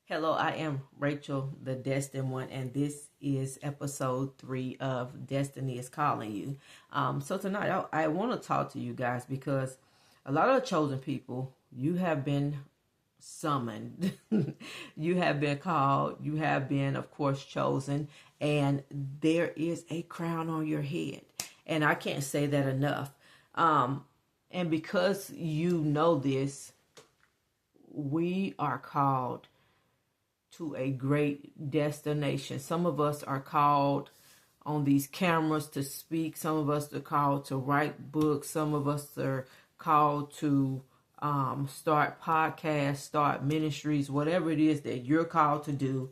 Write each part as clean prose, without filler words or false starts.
Hello, I am Rachel, the Destined One, and this is episode 3 of Destiny is Calling You. So tonight I want to talk to you guys because a lot of the chosen people, you have been summoned, you have been called, you have been, of course, chosen, and there is a crown on your head. And I can't say that enough. And because you know this, we are called to a great destination. Some of us are called on these cameras to speak. Some of us are called to write books. Some of us are called to start podcasts, start ministries, whatever it is that you're called to do.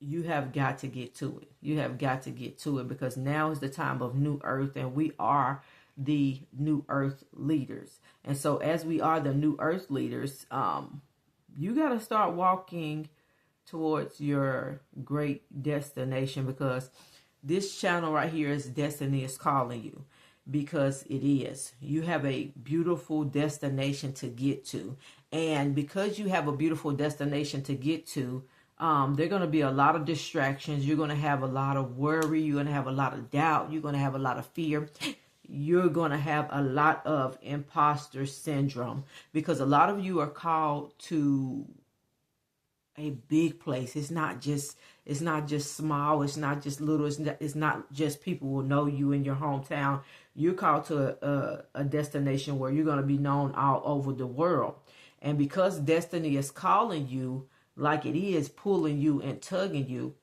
You have got to get to it. You have got to get to it because now is the time of new earth, and we are the new earth leaders. And so as we are the new earth leaders, you got to start walking towards your great destination, because this channel right here is Destiny is Calling You, because it is. You have a beautiful destination to get to. And because you have a beautiful destination to get to, there are going to be a lot of distractions. You're going to have a lot of worry. You're going to have a lot of doubt. You're going to have a lot of fear. You're going to have a lot of imposter syndrome, because a lot of you are called to a big place. It's not just small. It's not just little. It's not just people will know you in your hometown. You're called to a destination where you're going to be known all over the world. And because destiny is calling you, like it is pulling you and tugging you,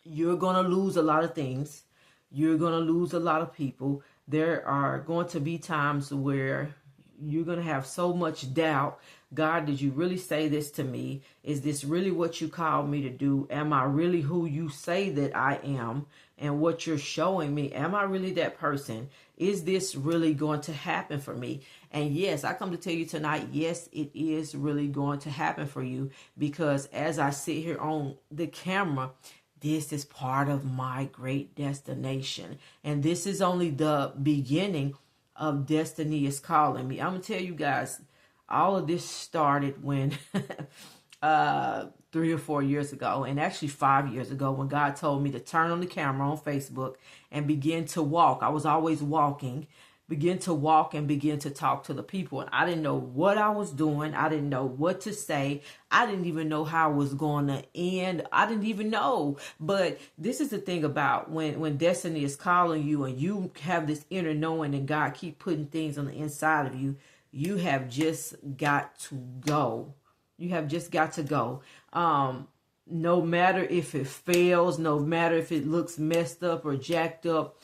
you're going to lose a lot of things. You're going to lose a lot of people. There are going to be times where you're going to have so much doubt. God, did you really say this to me? Is this really what you called me to do? Am I really who you say that I am? And what you're showing me, am I really that person? Is this really going to happen for me? And yes, I come to tell you tonight, yes, it is really going to happen for you, because as I sit here on the camera, this is part of my great destination. And this is only the beginning of Destiny is Calling Me. I'm going to tell you guys, all of this started when 3 or 4 years ago, and actually 5 years ago, when God told me to turn on the camera on Facebook and begin to walk. I was always walking. Begin to walk and begin to talk to the people. And I didn't know what I was doing. I didn't know what to say. I didn't even know how it was going to end. I didn't even know. But this is the thing about when destiny is calling you and you have this inner knowing and God keep putting things on the inside of you, you have just got to go. You have just got to go. No matter if it fails, no matter if it looks messed up or jacked up,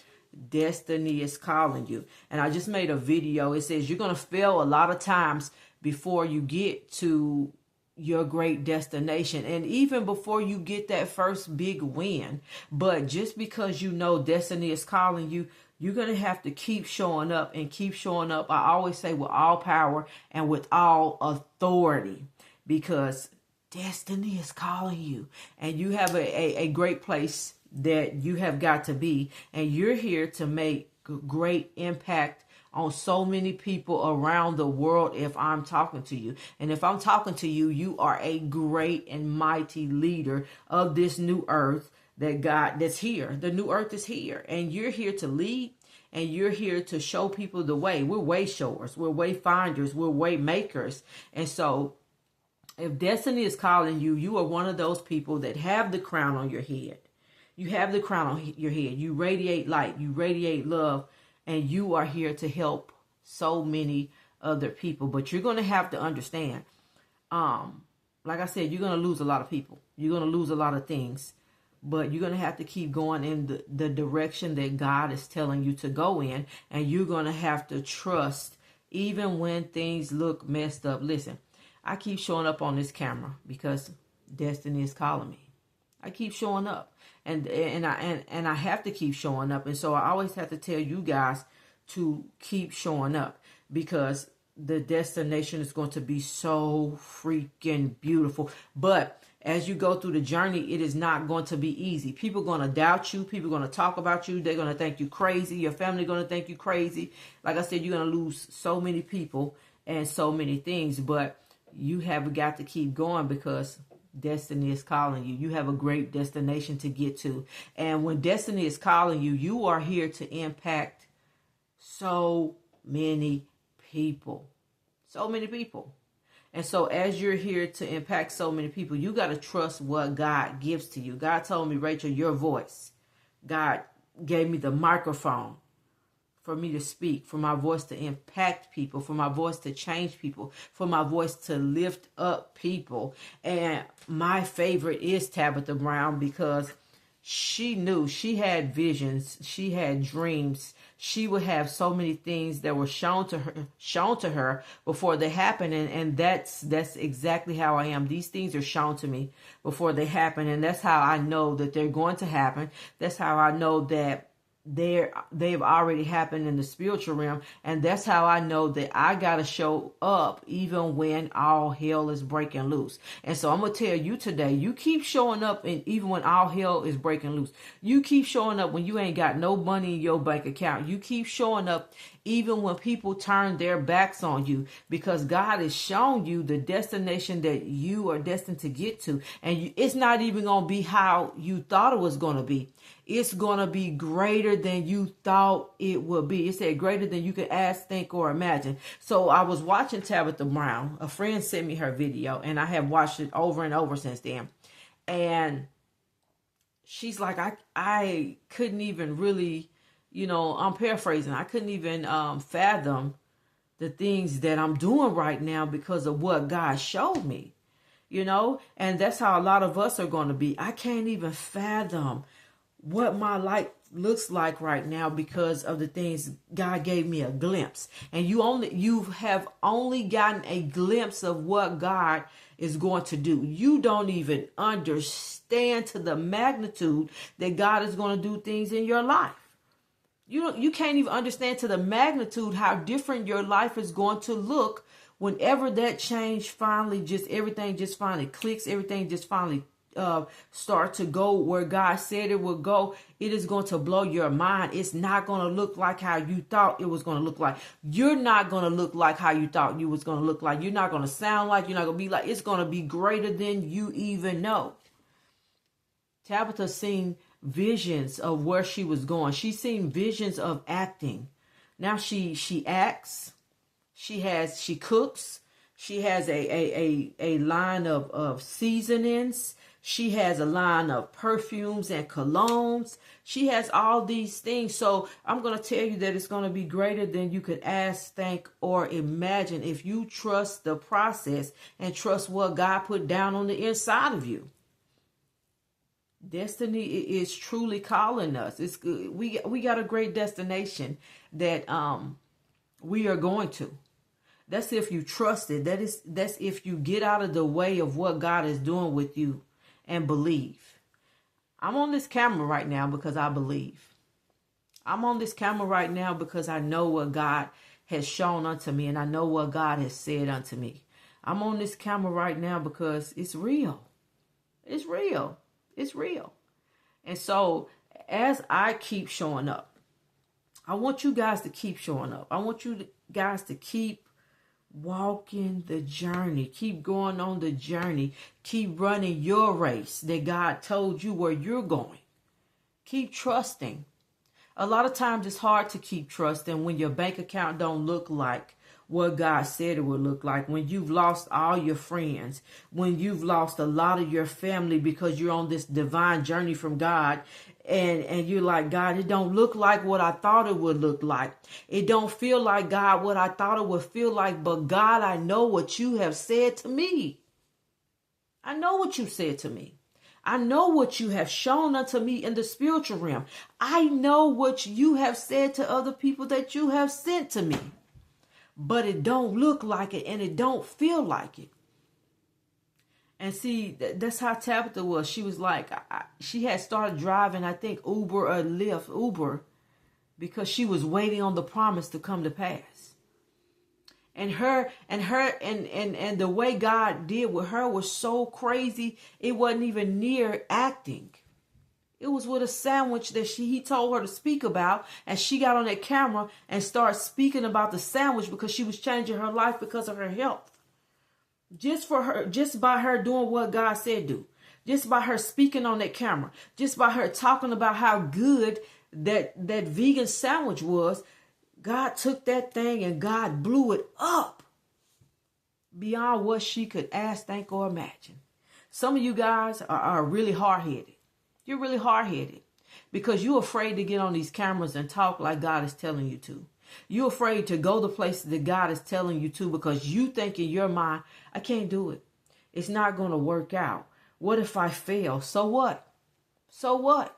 destiny is calling you. And I just made a video. It says you're going to fail a lot of times before you get to your great destination, and even before you get that first big win. But just because you know destiny is calling you, you're going to have to keep showing up and keep showing up. I always say with all power and with all authority, because destiny is calling you, and you have a great place that you have got to be, and you're here to make great impact on so many people around the world. If I'm talking to you, and if I'm talking to you, you are a great and mighty leader of this new earth that God that's here. The new earth is here, and you're here to lead, and you're here to show people the way. We're way showers, we're way finders, we're way makers. And so if destiny is calling you, you are one of those people that have the crown on your head. You have the crown on your head. You radiate light. You radiate love. And you are here to help so many other people. But you're going to have to understand, like I said, you're going to lose a lot of people. You're going to lose a lot of things. But you're going to have to keep going in the direction that God is telling you to go in. And you're going to have to trust even when things look messed up. Listen, I keep showing up on this camera because destiny is calling me. I keep showing up, and I have to keep showing up. And so I always have to tell you guys to keep showing up, because the destination is going to be so freaking beautiful. But as you go through the journey, it is not going to be easy. People are going to doubt you. People are going to talk about you. They're going to think you crazy. Your family going to think you crazy. Like I said, you're going to lose so many people and so many things. But you have got to keep going because destiny is calling you. You have a great destination to get to. And when destiny is calling you, you are here to impact so many people. So many people. And so as you're here to impact so many people, you got to trust what God gives to you. God told me, Rachel, your voice. God gave me the microphone for me to speak, for my voice to impact people, for my voice to change people, for my voice to lift up people. And my favorite is Tabitha Brown because she knew, she had visions, she had dreams. She would have so many things that were shown to her before they happened. And that's exactly how I am. These things are shown to me before they happen. And that's how I know that they're going to happen. That's how I know that they've already happened in the spiritual realm. And that's how I know that I got to show up even when all hell is breaking loose. And so I'm going to tell you today, you keep showing up, and even when all hell is breaking loose, you keep showing up when you ain't got no money in your bank account. You keep showing up even when people turn their backs on you, because God has shown you the destination that you are destined to get to. And it's not even going to be how you thought it was going to be. It's going to be greater than you thought it would be. It said greater than you could ask, think, or imagine. So I was watching Tabitha Brown. A friend sent me her video, and I have watched it over and over since then. And she's like, I couldn't even really, I'm paraphrasing. I couldn't even fathom the things that I'm doing right now because of what God showed me, and that's how a lot of us are going to be. I can't even fathom what my life looks like right now because of the things God gave me a glimpse. And you have only gotten a glimpse of what God is going to do. You don't even understand to the magnitude that God is going to do things in your life. You can't even understand to the magnitude how different your life is going to look whenever that change everything just finally clicks, everything just finally start to go where God said it would go. It is going to blow your mind. It's not going to look like how you thought it was going to look like. You're not going to look like how you thought you was going to look like. You're not going to sound like, you're not going to be like. It's going to be greater than you even know. Tabitha seen visions of where she was going. She seen visions of acting. Now she acts. She cooks. She has a line of seasonings. She has a line of perfumes and colognes. She has all these things. So I'm going to tell you that it's going to be greater than you could ask, think, or imagine if you trust the process and trust what God put down on the inside of you. Destiny is truly calling us. It's good. We got a great destination that we are going to. That's if you trust it. That's if you get out of the way of what God is doing with you and believe. I'm on this camera right now because I believe. I'm on this camera right now because I know what God has shown unto me, and I know what God has said unto me. I'm on this camera right now because it's real. It's real. It's real. And so as I keep showing up, I want you guys to keep showing up. I want you guys to keep walking the journey. Keep going on the journey. Keep running your race that God told you where you're going. Keep trusting. A lot of times it's hard to keep trusting when your bank account don't look like what God said it would look like, when you've lost all your friends, when you've lost a lot of your family because you're on this divine journey from God. And you're like, God, it don't look like what I thought it would look like. It don't feel like, God, what I thought it would feel like. But God, I know what you have said to me. I know what you said to me. I know what you have shown unto me in the spiritual realm. I know what you have said to other people that you have sent to me. But it don't look like it, and it don't feel like it. And see, that's how Tabitha was. She was like, she had started driving, I think, Uber or Uber, because she was waiting on the promise to come to pass. And the way God did with her was so crazy. It wasn't even near acting. It was with a sandwich that he told her to speak about. And she got on that camera and started speaking about the sandwich because she was changing her life because of her health. Just by her doing what God said do. Just by her speaking on that camera. Just by her talking about how good that vegan sandwich was. God took that thing and God blew it up beyond what she could ask, think, or imagine. Some of you guys are really hard-headed. You're really hard-headed because you're afraid to get on these cameras and talk like God is telling you to. You're afraid to go the places that God is telling you to because you think in your mind, I can't do it. It's not going to work out. What if I fail? So what? So what?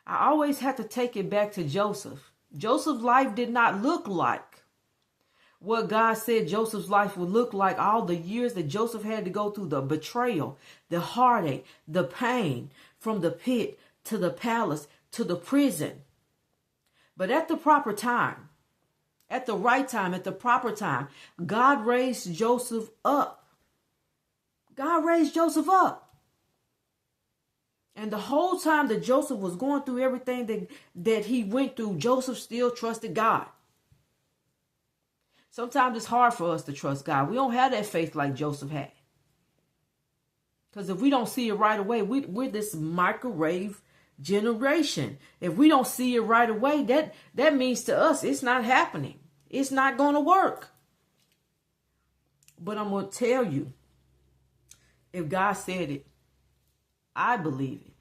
I always have to take it back to Joseph. Joseph's life did not look like what God said Joseph's life would look like. All the years that Joseph had to go through, the betrayal, the heartache, the pain, from the pit to the palace to the prison. But at the proper time, at the right time, at the proper time, God raised Joseph up. God raised Joseph up. And the whole time that Joseph was going through everything that he went through, Joseph still trusted God. Sometimes it's hard for us to trust God. We don't have that faith like Joseph had. Because if we don't see it right away, we're this microwave generation. If we don't see it right away, that means to us it's not happening. It's not going to work. But I'm going to tell you, if God said it, I believe it.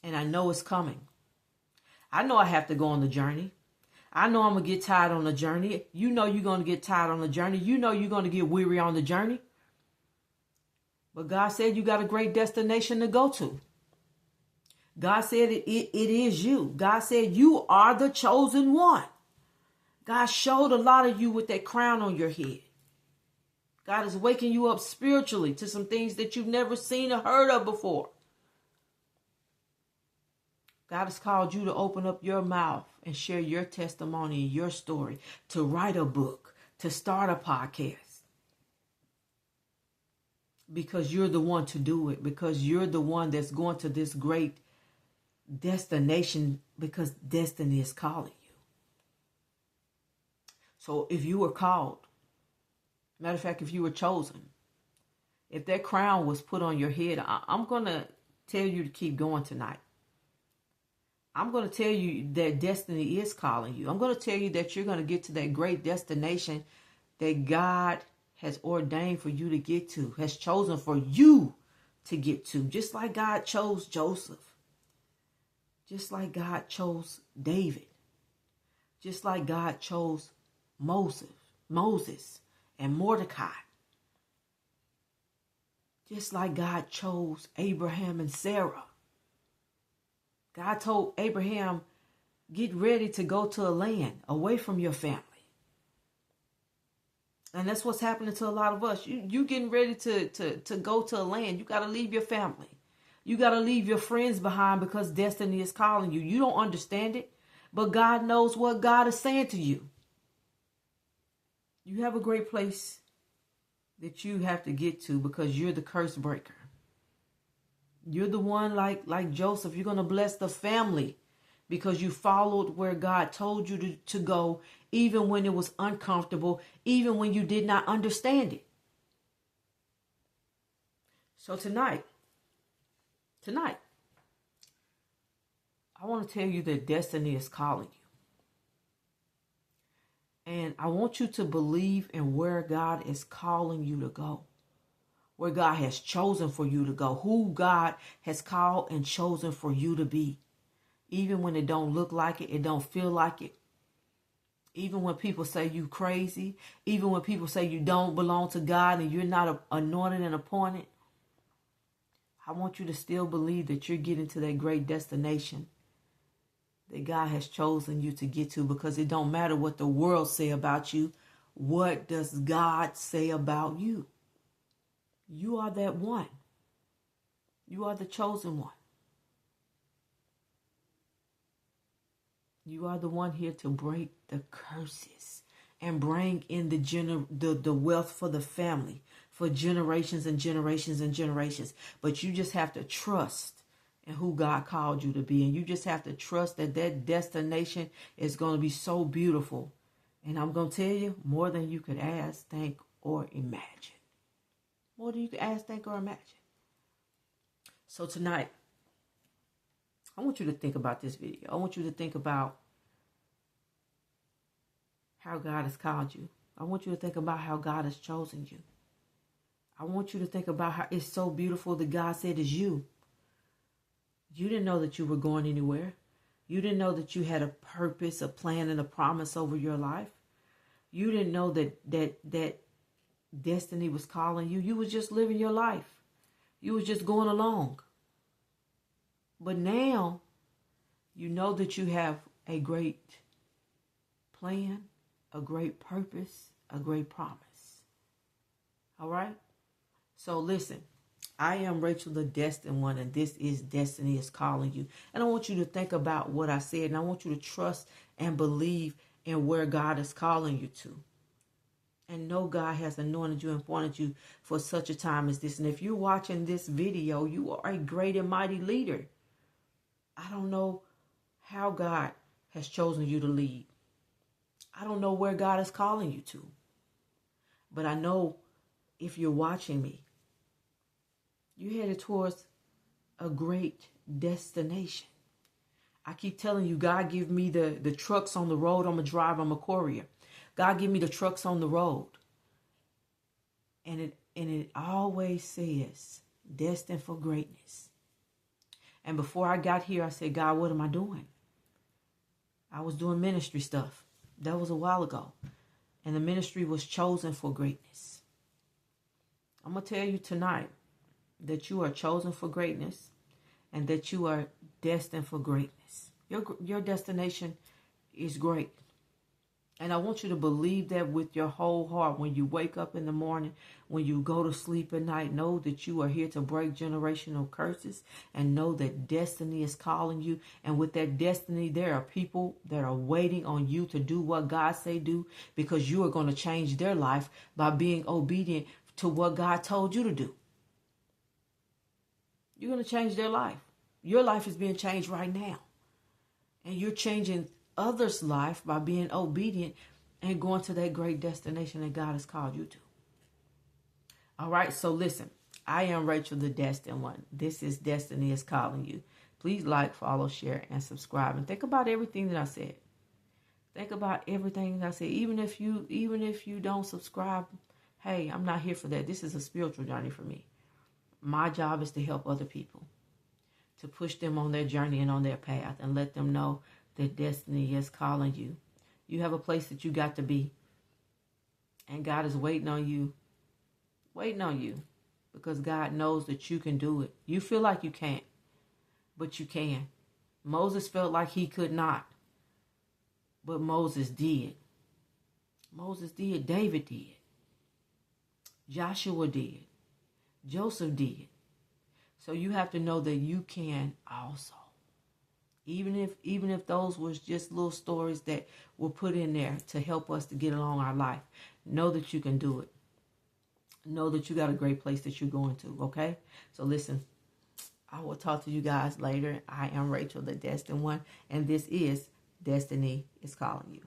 And I know it's coming. I know I have to go on the journey. I know I'm going to get tired on the journey. You know you're going to get tired on the journey. You know you're going to get weary on the journey. But God said you got a great destination to go to. God said it is you. God said you are the chosen one. God showed a lot of you with that crown on your head. God is waking you up spiritually to some things that you've never seen or heard of before. God has called you to open up your mouth and share your testimony and your story, to write a book, to start a podcast. Because you're the one to do it. Because you're the one that's going to this great destination, because destiny is calling you. So if you were called, matter of fact, if you were chosen, if that crown was put on your head, I'm going to tell you to keep going tonight. I'm going to tell you that destiny is calling you. I'm going to tell you that you're going to get to that great destination that God has ordained for you to get to, has chosen for you to get to. Just like God chose Joseph. Just like God chose David. Just like God chose Moses and Mordecai. Just like God chose Abraham and Sarah. God told Abraham, get ready to go to a land away from your family. And that's what's happening to a lot of us. You getting ready to go to a land. You got to leave your family. You got to leave your friends behind because destiny is calling you. You don't understand it, but God knows what God is saying to you. You have a great place that you have to get to because you're the curse breaker. You're the one like Joseph. You're going to bless the family because you followed where God told you to go, even when it was uncomfortable, even when you did not understand it. So tonight, I want to tell you that destiny is calling you. And I want you to believe in where God is calling you to go. Where God has chosen for you to go. Who God has called and chosen for you to be. Even when it don't look like it, it don't feel like it. Even when people say you crazy. Even when people say you don't belong to God and you're not anointed and appointed. I want you to still believe that you're getting to that great destination that God has chosen you to get to, because it don't matter what the world say about you. What does God say about you? You are that one. You are the chosen one. You are the one here to break the curses and bring in the wealth for the family, for generations and generations and generations. But you just have to trust in who God called you to be. And you just have to trust that that destination is going to be so beautiful. And I'm going to tell you, more than you could ask, think, or imagine. More than you can ask, think, or imagine. So tonight, I want you to think about this video. I want you to think about how God has called you. I want you to think about how God has chosen you. I want you to think about how it's so beautiful that God said it's you. You didn't know that you were going anywhere. You didn't know that you had a purpose, a plan, and a promise over your life. You didn't know that destiny was calling you. You was just living your life. You was just going along. But now you know that you have a great plan, a great purpose, a great promise. All right? So listen, I am Rachel, the destined one, and this is Destiny is Calling You. And I want you to think about what I said, and I want you to trust and believe in where God is calling you to. And know God has anointed you and appointed you for such a time as this. And if you're watching this video, you are a great and mighty leader. I don't know how God has chosen you to lead. I don't know where God is calling you to. But I know if you're watching me, you're headed towards a great destination. I keep telling you, God give me the trucks on the road. I'm a driver. I'm a courier. God give me the trucks on the road. And it always says, destined for greatness. And before I got here, I said, God, what am I doing? I was doing ministry stuff. That was a while ago. And the ministry was chosen for greatness. I'm going to tell you tonight that you are chosen for greatness and that you are destined for greatness. Your destination is great. And I want you to believe that with your whole heart. When you wake up in the morning, when you go to sleep at night, know that you are here to break generational curses and know that destiny is calling you. And with that destiny, there are people that are waiting on you to do what God say do, because you are going to change their life by being obedient to what God told you to do. You're going to change their life. Your life is being changed right now. And you're changing others' life by being obedient and going to that great destination that God has called you to. All right, so listen, I am Rachel, the destined one. This is Destiny is Calling You. Please like, follow, share, and subscribe. And think about everything that I said. Think about everything that I said. Even if you don't subscribe, hey, I'm not here for that. This is a spiritual journey for me. My job is to help other people, to push them on their journey and on their path, and let them know that destiny is calling you. You have a place that you got to be. And God is waiting on you. Because God knows that you can do it. You feel like you can't, but you can. Moses felt like he could not, but Moses did. Moses did. David did. Joshua did. Joseph did. So you have to know that you can also. Even if those was just little stories that were put in there to help us to get along our life, know that you can do it. Know that you got a great place that you're going to, okay? So listen, I will talk to you guys later. I am Rachel, the destined one, and this is Destiny is Calling You.